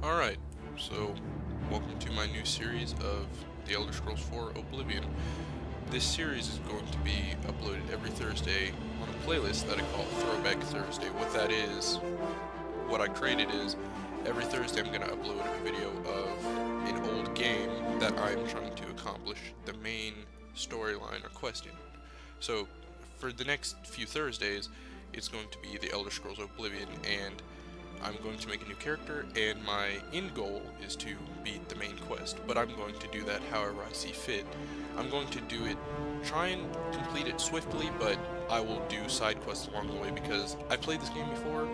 Alright, so welcome to my new series of The Elder Scrolls 4 Oblivion. This series is going to be uploaded every Thursday on a playlist that I call Throwback Thursday. What I created is, every Thursday I'm going to upload a video of an old game that I'm trying to accomplish the main storyline or quest in. So, for the next few Thursdays, it's going to be The Elder Scrolls Oblivion, and I'm going to make a new character, and my end goal is to beat the main quest, but I'm going to do that however I see fit. I'm going to try and complete it swiftly, but I will do side quests along the way because I played this game before.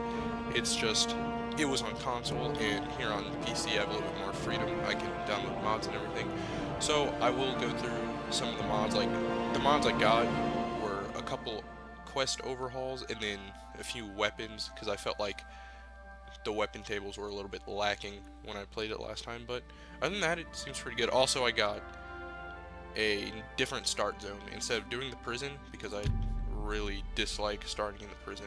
It was on console, and here on PC I have a little bit more freedom. I can download mods and everything. So I will go through some of the mods. Like, the mods I got were a couple quest overhauls and then a few weapons, because I felt like the weapon tables were a little bit lacking when I played it last time, but other than that, it seems pretty good. Also, I got a different start zone. Instead of doing the prison, because I really dislike starting in the prison,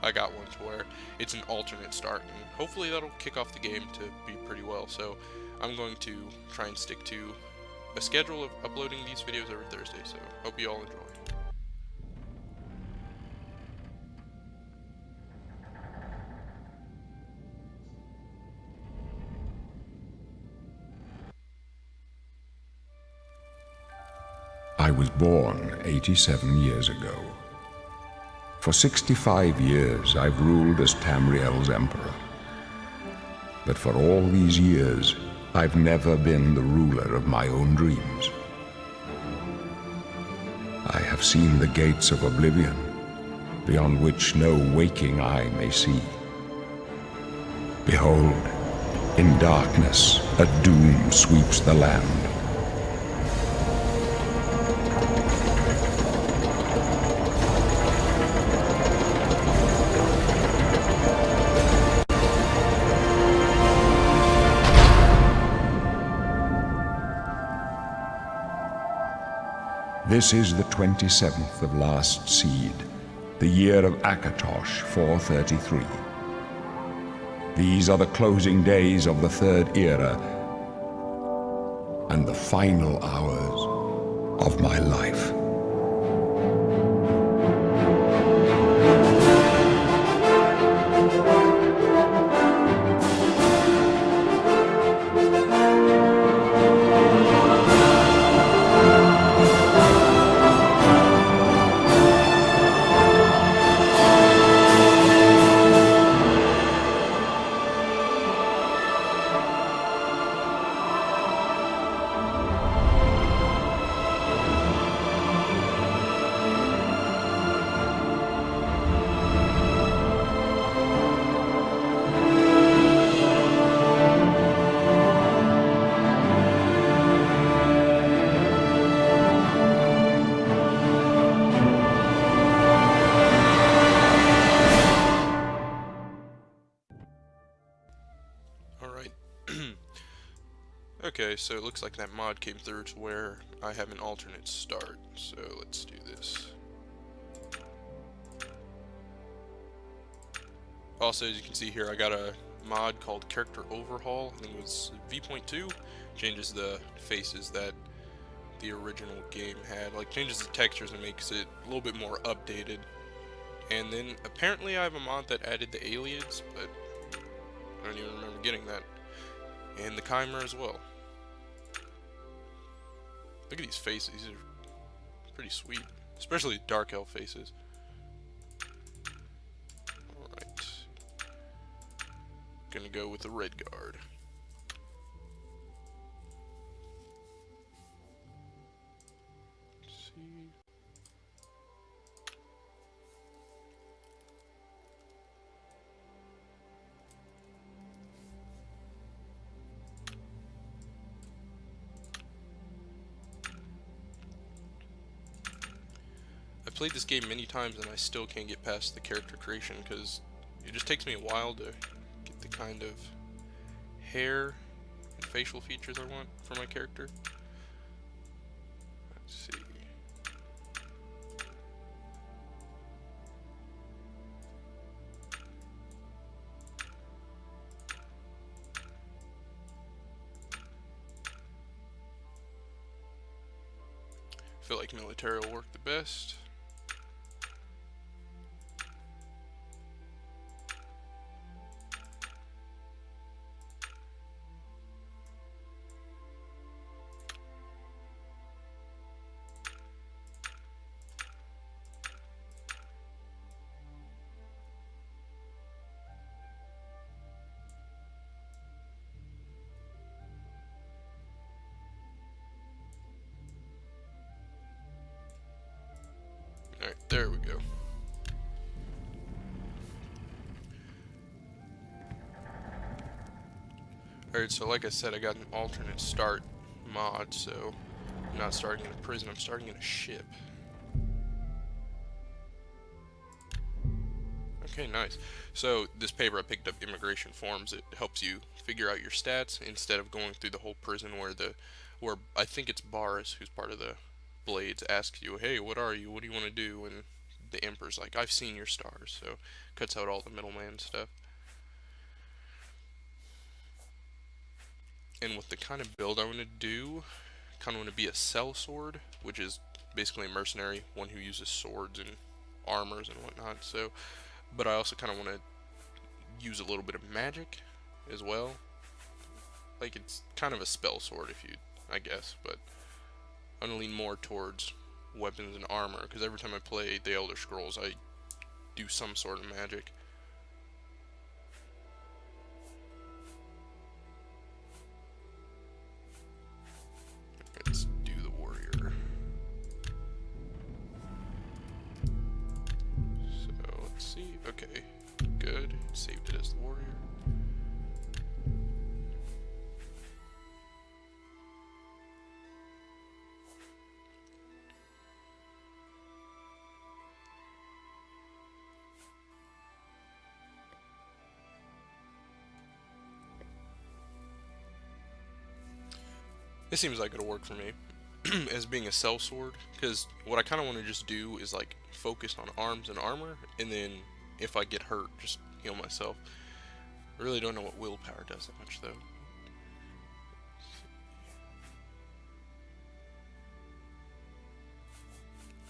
I got one to where it's an alternate start, and hopefully that'll kick off the game to be pretty well. So I'm going to try and stick to a schedule of uploading these videos every Thursday, so hope you all enjoy. I was born 87 years ago. For 65 years, I've ruled as Tamriel's emperor. But for all these years, I've never been the ruler of my own dreams. I have seen the gates of Oblivion, beyond which no waking eye may see. Behold, in darkness, a doom sweeps the land. This is the 27th of last seed, the year of Akatosh 433. These are the closing days of the Third Era and the final hours of my life. Okay, so it looks like that mod came through to where I have an alternate start, so let's do this. Also, as you can see here, I got a mod called Character Overhaul. I think it was V.2. Changes the faces that the original game had, like changes the textures and makes it a little bit more updated. And then apparently I have a mod that added the aliens, but I don't even remember getting that. And the Chimera as well. Look at these faces, these are pretty sweet, especially dark elf faces. Alright. Gonna go with the red guard. Let's see. I've played this game many times and I still can't get past the character creation because it just takes me a while to get the kind of hair and facial features I want for my character. Let's see. feel like military will work the best. Alright, there we go. Alright, so like I said, I got an alternate start mod, so I'm not starting in a prison, I'm starting in a ship. Okay, nice. So this paper I picked up immigration forms. It helps you figure out your stats instead of going through the whole prison where I think it's Boris, who's part of the Blades, asks you, hey, what are you? What do you want to do? And the Emperor's like, I've seen your stars, so cuts out all the middleman stuff. And with the kind of build I want to do, kind of want to be a sellsword, which is basically a mercenary, one who uses swords and armors and whatnot. So, but I also kind of want to use a little bit of magic as well. Like, it's kind of a spell sword, I guess, but I'm gonna lean more towards weapons and armor, because every time I play the Elder Scrolls, I do some sort of magic. Let's do the warrior. So, let's see. Okay, good. Saved it as the warrior. This seems like it'll work for me as being a sellsword, because what I kind of want to just do is like focus on arms and armor, and then if I get hurt, just heal myself. I really don't know what willpower does that much though.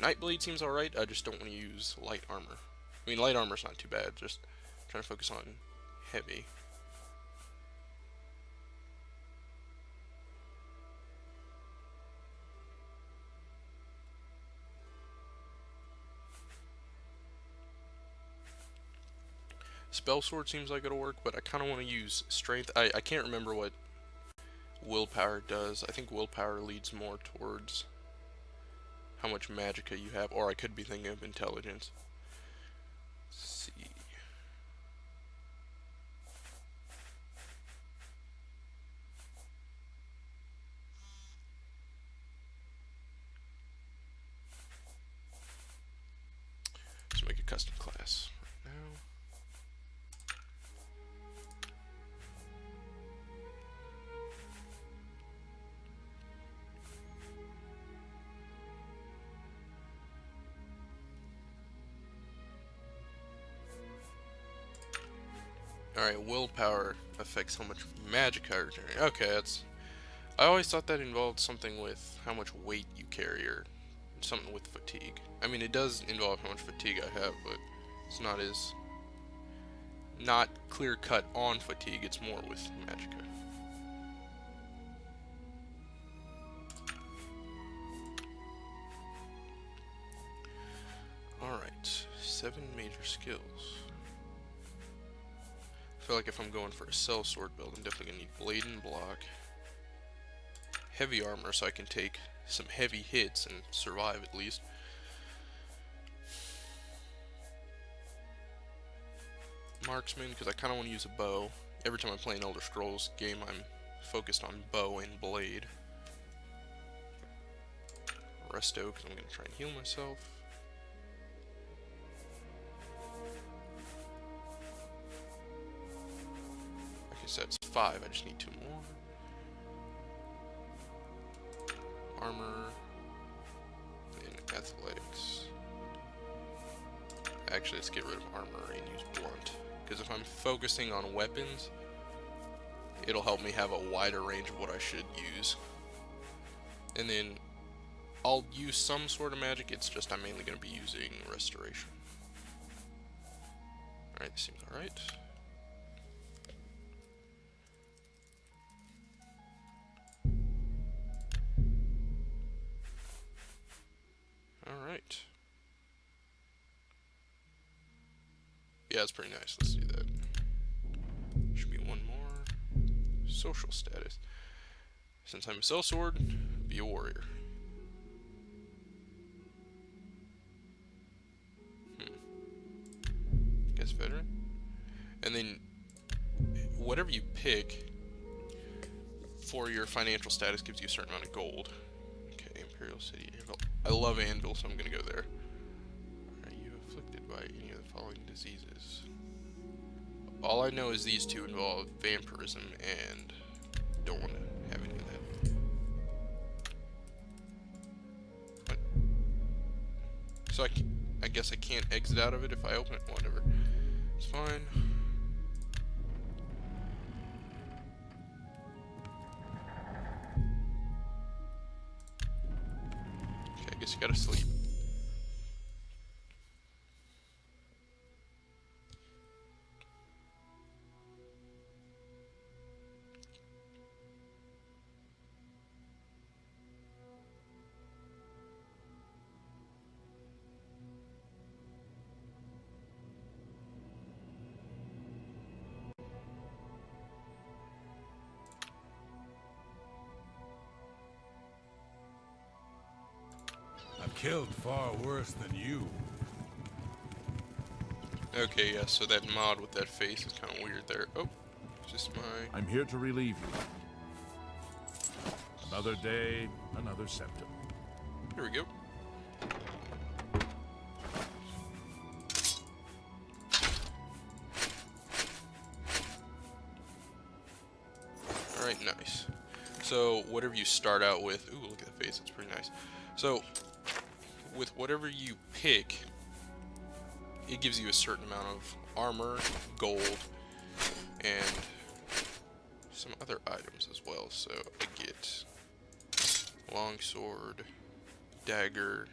Nightblade seems alright, I just don't want to use light armor. I mean, light armor's not too bad, just trying to focus on heavy. Spell sword seems like it'll work, but I kind of want to use strength. I can't remember what willpower does. I think willpower leads more towards how much magicka you have, or I could be thinking of intelligence. Let's see. Let's make a custom class right now. Alright, willpower affects how much magicka I return. Okay, that's... I always thought that involved something with how much weight you carry, or something with fatigue. I mean, it does involve how much fatigue I have, but it's not clear-cut on fatigue, it's more with magicka. Alright, 7 major skills. I feel like if I'm going for a sellsword build, I'm definitely going to need blade and block. Heavy armor so I can take some heavy hits and survive at least. Marksman, because I kind of want to use a bow. Every time I play an Elder Scrolls game, I'm focused on bow and blade. Resto, because I'm going to try and heal myself. Okay, so that's 5, I just need 2 more. Armor, and athletics. Actually, let's get rid of armor and use blunt, because if I'm focusing on weapons, it'll help me have a wider range of what I should use. And then I'll use some sort of magic, it's just I'm mainly going to be using restoration. Alright, this seems alright. Alright. Yeah, it's pretty nice. Let's do that. Should be one more. Social status. Since I'm a sellsword, be a warrior. Guess veteran. And then whatever you pick for your financial status gives you a certain amount of gold. Okay, Imperial City. I love Anvil, so I'm gonna go there. Are you afflicted by any of the following diseases? All I know is these two involve vampirism, and don't want to have any of that. What? So I guess I can't exit out of it if I open it. Whatever. It's fine. Okay, I guess you gotta sleep. I've killed far worse than you. Okay, yeah, so that mod with that face is kind of weird there. Oh, just my... I'm here to relieve you. Another day, another symptom. Here we go. Alright, nice. So, whatever you start out with... Ooh, look at the face, it's pretty nice. So, with whatever you pick, it gives you a certain amount of armor, gold, and some other items as well. So, I get longsword, dagger,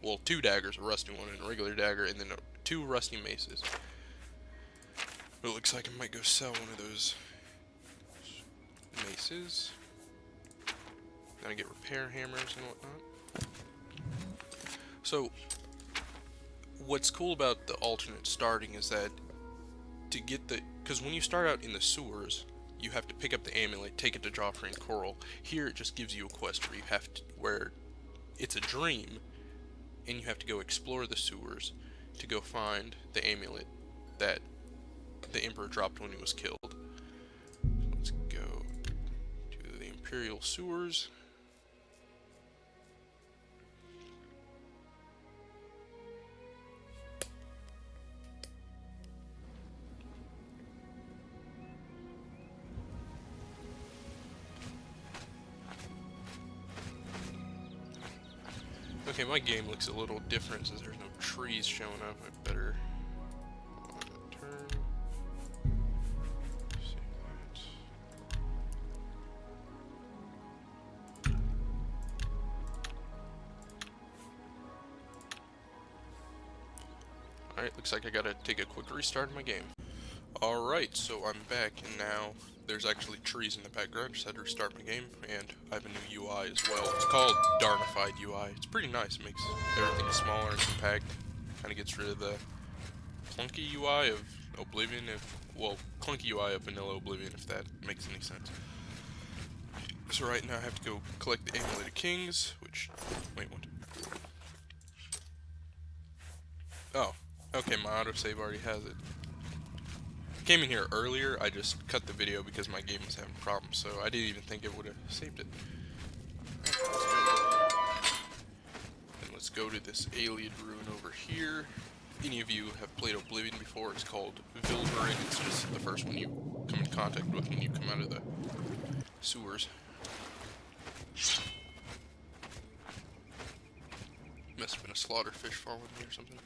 well, 2 daggers, a rusty one and a regular dagger, and then 2 rusty maces. But it looks like I might go sell one of those maces. Then I get repair hammers and whatnot. So, what's cool about the alternate starting is that to get the... Because when you start out in the sewers, you have to pick up the amulet, take it to Joffrey and Coral. Here it just gives you a quest where you have to... where it's a dream, and you have to go explore the sewers to go find the amulet that the Emperor dropped when he was killed. So let's go to the Imperial Sewers. Okay, my game looks a little different since there's no trees showing up. I better turn. Save that. Alright, looks like I gotta take a quick restart of my game. Alright, so I'm back, and now there's actually trees in the background. Just had to restart my game, and I have a new UI as well. It's called Darnified UI. It's pretty nice. It makes everything smaller and compact. Kind of gets rid of the clunky UI of Oblivion, well, clunky UI of vanilla Oblivion, if that makes any sense. So right now I have to go collect the Amulet of Kings, which, wait, what? Oh, okay, my autosave already has it. Came in here earlier, I just cut the video because my game was having problems, so I didn't even think it would have saved it. And let's go to this Alien ruin over here. If any of you have played Oblivion before, it's called Vilverin. It's just the first one you come in contact with when you come out of the sewers. Must have been a slaughterfish following me or something.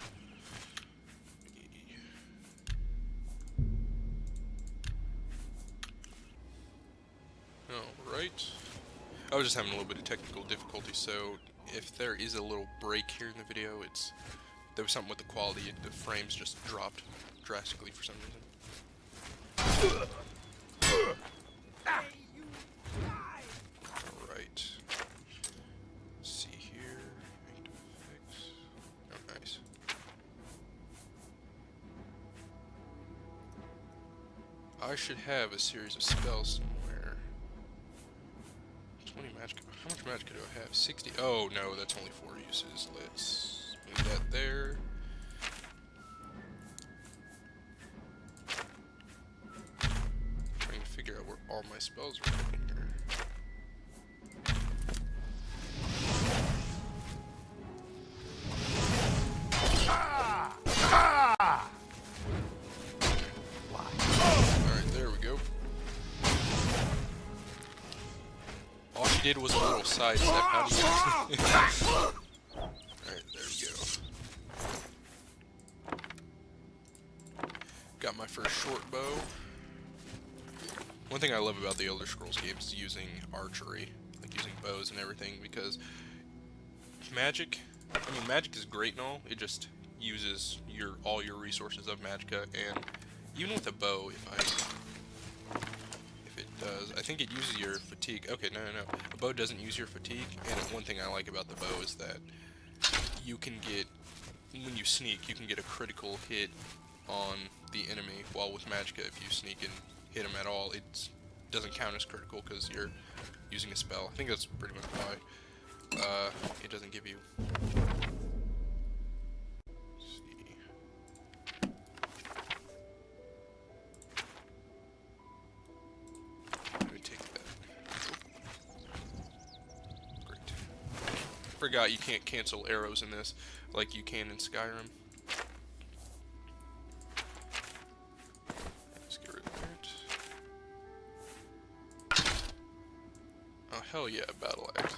Alright. I was just having a little bit of technical difficulty, so if there is a little break here in the video, there was something with the quality. The frames just dropped drastically for some reason. Alright. See here. Active effects. Oh, nice. I should have a series of spells somewhere. 20 magic. How much magic do I have? 60. Oh no, that's only 4 uses. Let's move that there. Trying to figure out where all my spells are in here. Alright, there we go. All she did was a little side step. How do you... Alright, there we go. Got my first short bow. One thing I love about the Elder Scrolls games is using archery, like using bows and everything, because magic, I mean, magic is great and all, it just uses all your resources of magicka, and even with a bow, if it does, I think it uses your fatigue. Okay, no. A bow doesn't use your fatigue, and one thing I like about the bow is that you can get, when you sneak, you can get a critical hit on the enemy, while with magicka, if you sneak and hit them at all, it doesn't count as critical because you're using a spell. I think that's pretty much why it doesn't give you... Forgot you can't cancel arrows in this like you can in Skyrim. Let's get rid of that. Oh hell yeah, battle axe.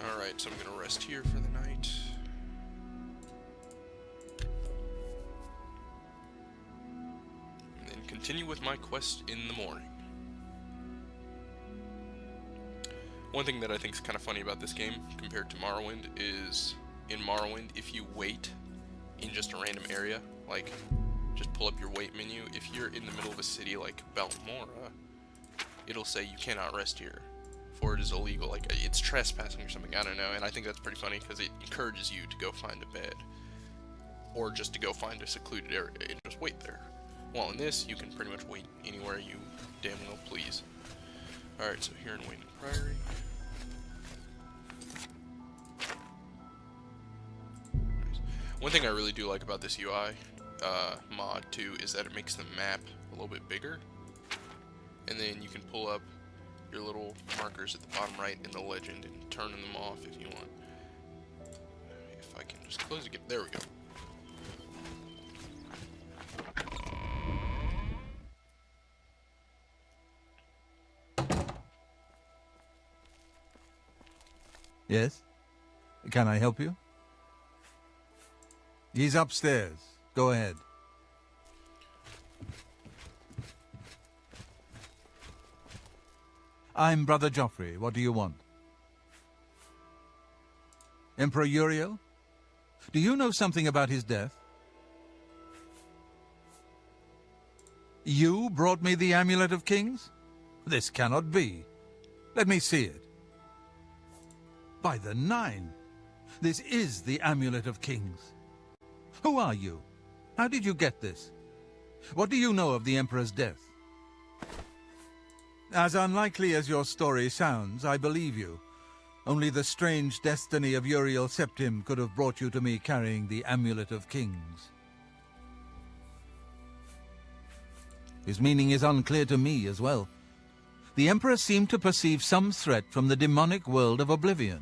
Alright, so I'm gonna rest here for the night. And then continue with my quest in the morning. One thing that I think is kind of funny about this game compared to Morrowind is, in Morrowind, if you wait in just a random area, like just pull up your wait menu, if you're in the middle of a city like Balmora, it'll say you cannot rest here, for it is illegal, like it's trespassing or something, I don't know, and I think that's pretty funny because it encourages you to go find a bed, or just to go find a secluded area and just wait there. While in this, you can pretty much wait anywhere you damn well please. Alright, so here in Wayne Priory. Nice. One thing I really do like about this UI mod too is that it makes the map a little bit bigger. And then you can pull up your little markers at the bottom right in the legend and turn them off if you want. If I can just close it again. There we go. Yes? Can I help you? He's upstairs. Go ahead. I'm Brother Joffrey. What do you want? Emperor Uriel? Do you know something about his death? You brought me the Amulet of Kings? This cannot be. Let me see it. By the Nine! This is the Amulet of Kings. Who are you? How did you get this? What do you know of the Emperor's death? As unlikely as your story sounds, I believe you. Only the strange destiny of Uriel Septim could have brought you to me carrying the Amulet of Kings. His meaning is unclear to me as well. The Emperor seemed to perceive some threat from the demonic world of Oblivion.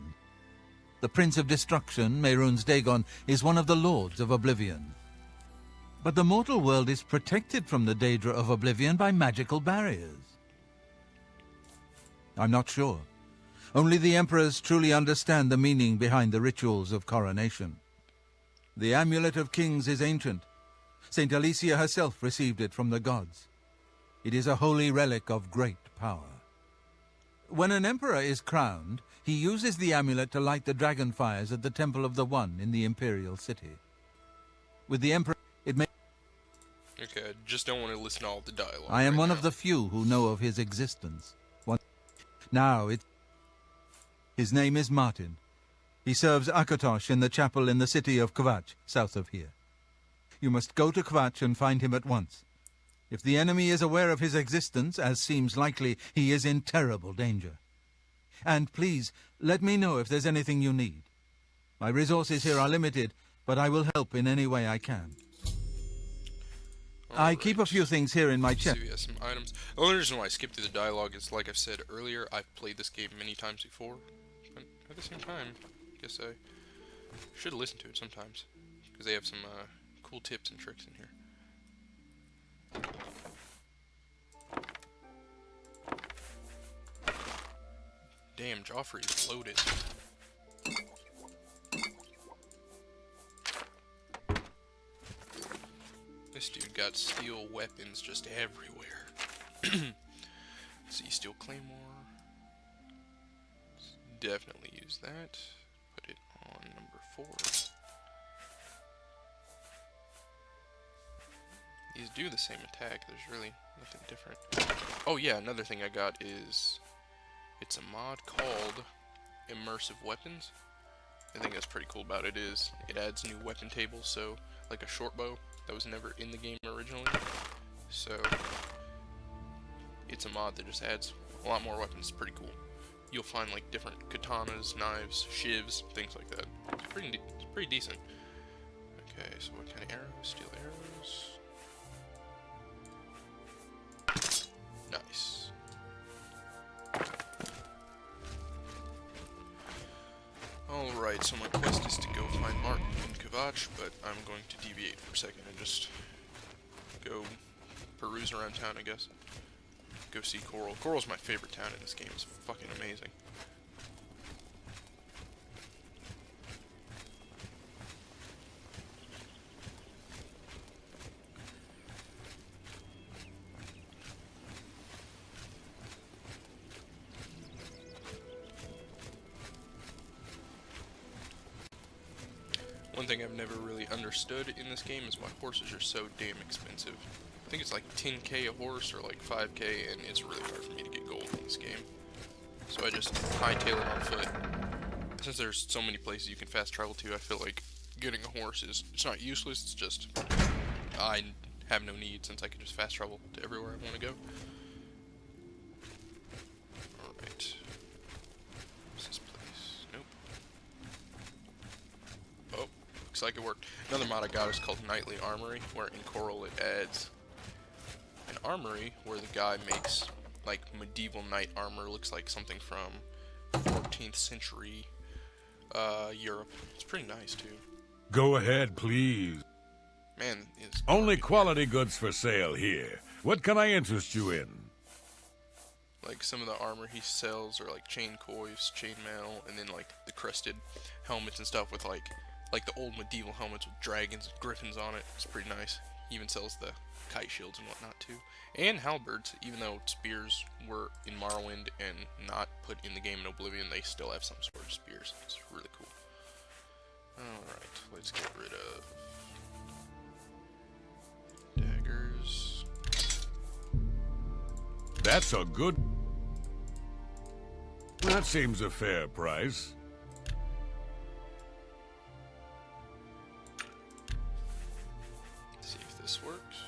The Prince of Destruction, Mehrunes Dagon, is one of the Lords of Oblivion. But the mortal world is protected from the Daedra of Oblivion by magical barriers. I'm not sure. Only the Emperors truly understand the meaning behind the rituals of coronation. The Amulet of Kings is ancient. Saint Alicia herself received it from the gods. It is a holy relic of great power. When an emperor is crowned, he uses the amulet to light the dragon fires at the Temple of the One in the Imperial City. With the emperor, it may... Okay, I just don't want to listen to all the dialogue. I am right one now. of the few who know of his existence. Now, his name is Martin. He serves Akatosh in the chapel in the city of Kvatch, south of here. You must go to Kvatch and find him at once. If the enemy is aware of his existence, as seems likely, he is in terrible danger. And please, let me know if there's anything you need. My resources here are limited, but I will help in any way I can. I keep a few things here in my chest. See, we have some items. The only reason why I skipped through the dialogue is, like I've said earlier, I've played this game many times before. But at the same time, I guess I should listen to it sometimes. Because they have some cool tips and tricks in here. Damn, Joffrey's loaded. This dude got steel weapons just everywhere. See, steel claymore. Definitely use that. Put it on number 4. These do the same attack. There's really nothing different. Oh yeah, another thing I got is it's a mod called Immersive Weapons. I think that's pretty cool about it is it adds new weapon tables, so like a short bow that was never in the game originally. So it's a mod that just adds a lot more weapons. It's pretty cool. You'll find like different katanas, knives, shivs, things like that. It's pretty decent. Okay, so what kind of arrows? Steel arrows. Nice. Alright, so my quest is to go find Martin in Kvatch, but I'm going to deviate for a second and just go peruse around town, I guess. Go see Coral. Coral's my favorite town in this game. It's fucking amazing. One thing I've never really understood in this game is why horses are so damn expensive. I think it's like 10k a horse or like 5k, and it's really hard for me to get gold in this game. So I just hightail it on foot. Since there's so many places you can fast travel to, I feel like getting a horse it's not useless, it's just I have no need since I can just fast travel to everywhere I want to go. Alright. What's this place? Nope. Oh, looks like it worked. Another mod I got is called Knightly Armory, where in Coral it adds an armory where the guy makes like medieval knight armor. Looks like something from 14th century Europe. It's pretty nice too. Go ahead, please. Man, it's Only quality goods for sale here. What can I interest you in? like some of the armor he sells are like chain coifs, chain mail, and then like the crested helmets and stuff with like the old medieval helmets with dragons and griffins on it. It's pretty nice. He even sells the kite shields and whatnot too. And halberds, even though spears were in Morrowind and not put in the game in Oblivion, they still have some sort of spears. It's really cool. Alright, let's get rid of daggers. That's a good... That seems a fair price. See if this works.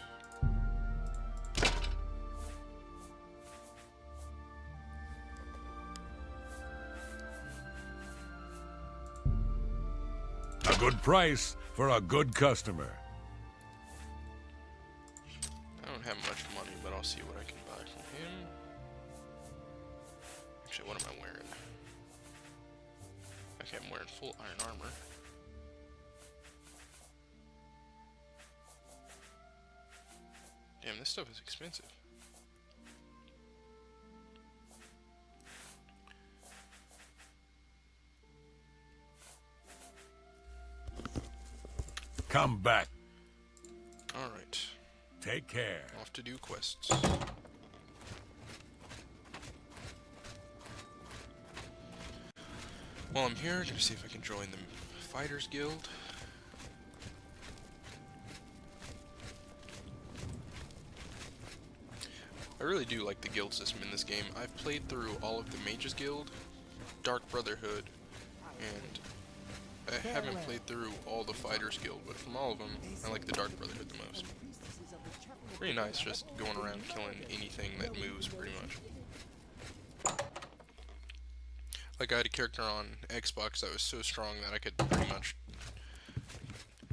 A good price for a good customer. I don't have much money, but I'll see what I can buy from him. Actually, what am I wearing? Okay, I'm wearing full iron armor. Damn, this stuff is expensive. Come back. Alright, Take care. off to do quests. While I'm here, I'm gonna see if I can join the Fighters Guild. I really do like the guild system in this game. I've played through all of the Mages Guild, Dark Brotherhood, and I haven't played through all the Fighters Guild, but from all of them, I like the Dark Brotherhood the most. Pretty nice just going around killing anything that moves, pretty much. Like, I had a character on Xbox that was so strong that I could pretty much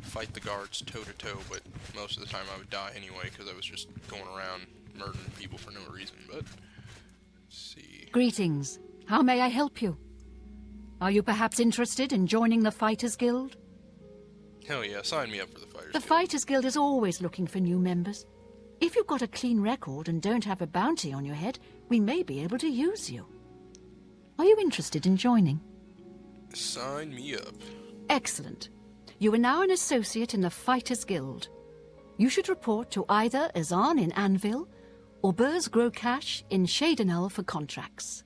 fight the guards toe-to-toe, but most of the time I would die anyway, because I was just going around murdering people for no reason. But, let's see. Greetings. How may I help you? Are you perhaps interested in joining the Fighters Guild? Hell yeah, sign me up for the Fighters The Guild. Fighters Guild is always looking for new members. If you've got a clean record and don't have a bounty on your head, we may be able to use you. Are you interested in joining? Sign me up. Excellent. You are now an associate in the Fighters Guild. You should report to either Azan in Anvil or Burrs Grocash in Shadenel for contracts.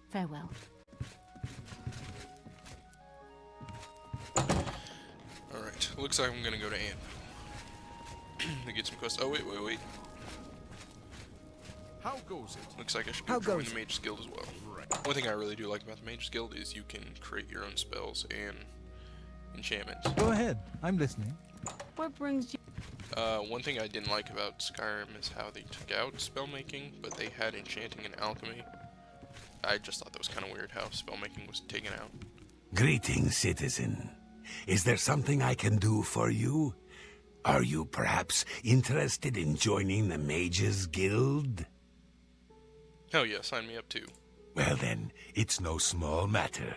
Farewell. Alright, looks like I'm gonna go to Anvil to get some quests. Oh, wait. How goes it? Looks like I should go join the Mages Guild as well. One thing I really do like about the Mages Guild is you can create your own spells and enchantments. Go ahead. I'm listening. What brings you? One thing I didn't like about Skyrim is how they took out spellmaking, but they had enchanting and alchemy. I just thought that was kind of weird how spellmaking was taken out. Greetings, citizen. Is there something I can do for you? Are you perhaps interested in joining the Mages Guild? Hell yeah, sign me up too. Well then, it's no small matter.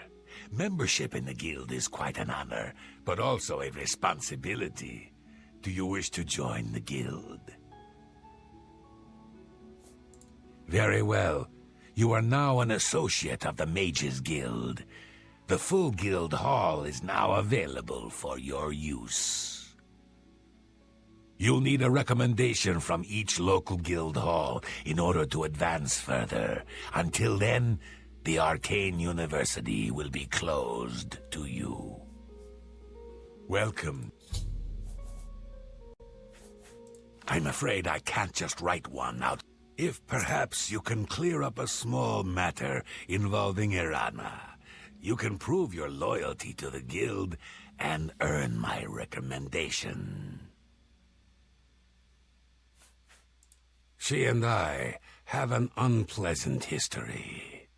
Membership in the guild is quite an honor, but also a responsibility. Do you wish to join the guild? Very well. You are now an associate of the Mages Guild. The full guild hall is now available for your use. You'll need a recommendation from each local guild hall in order to advance further. Until then, the Arcane University will be closed to you. Welcome. I'm afraid I can't just write one out. If perhaps you can clear up a small matter involving Irana, you can prove your loyalty to the guild and earn my recommendation. She and I have an unpleasant history.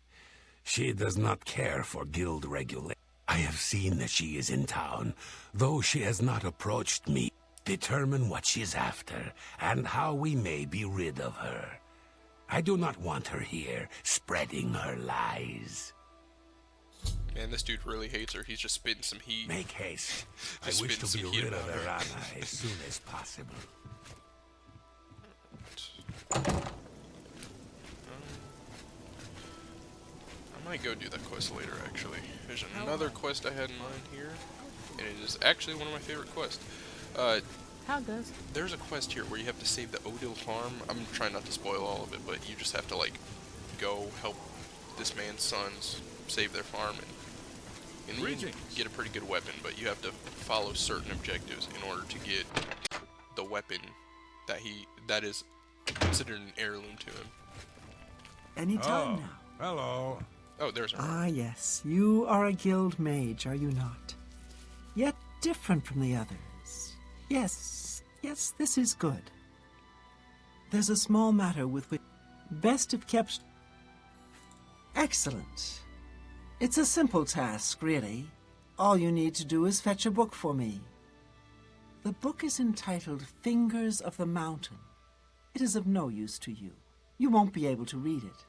She does not care for guild regulation. I have seen that she is in town, though she has not approached me. Determine what she's after, and how we may be rid of her. I do not want her here, spreading her lies. Man, this dude really hates her. He's just spitting some heat. Make haste. I Just wish to spitting be some heat rid of about her. Irana as soon as possible. I might go do that quest later, actually. There's another quest I had in mind here, and it is actually one of my favorite quests. How goes? There's a quest here where you have to save the Odil farm. I'm trying not to spoil all of it, but you just have to, like, go help this man's sons save their farm, and you get a pretty good weapon, but you have to follow certain objectives in order to get the weapon that is considered an heirloom to him. Any time now. Hello. Oh, there's her. Ah, yes. You are a guild mage, are you not? Yet different from the others. Yes, this is good. There's a small matter with which best if kept. Excellent. It's a simple task, really. All you need to do is fetch a book for me. The book is entitled Fingers of the Mountain. It is of no use to you. You won't be able to read it.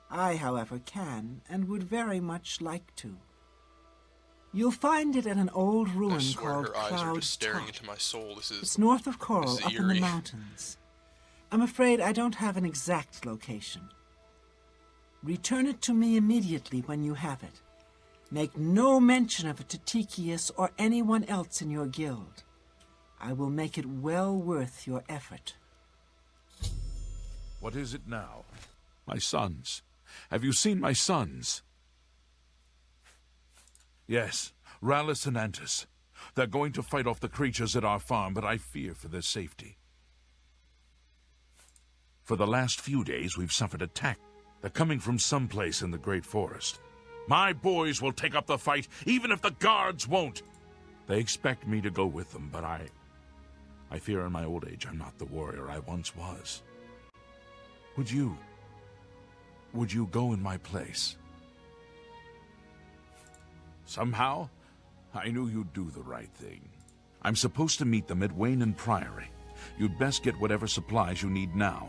I, however, can, and would very much like to. You'll find it at an old I ruin swear called her eyes are Cloud just staring Top. into my soul. This is It's north of Coral, this is up in eerie. the mountains. I'm afraid I don't have an exact location. Return it to me immediately when you have it. Make no mention of it to Tikius or anyone else in your guild. I will make it well worth your effort. What is it now? My sons Have you seen my sons? Yes, Rallus and Antus. They're going to fight off the creatures at our farm, but I fear for their safety. For the last few days, we've suffered attack. They're coming from someplace in the Great Forest. My boys will take up the fight, even if the guards won't. They expect me to go with them, but I fear in my old age I'm not the warrior I once was. Would you go in my place? Somehow, I knew you'd do the right thing. I'm supposed to meet them at Wayne and Priory. You'd best get whatever supplies you need now.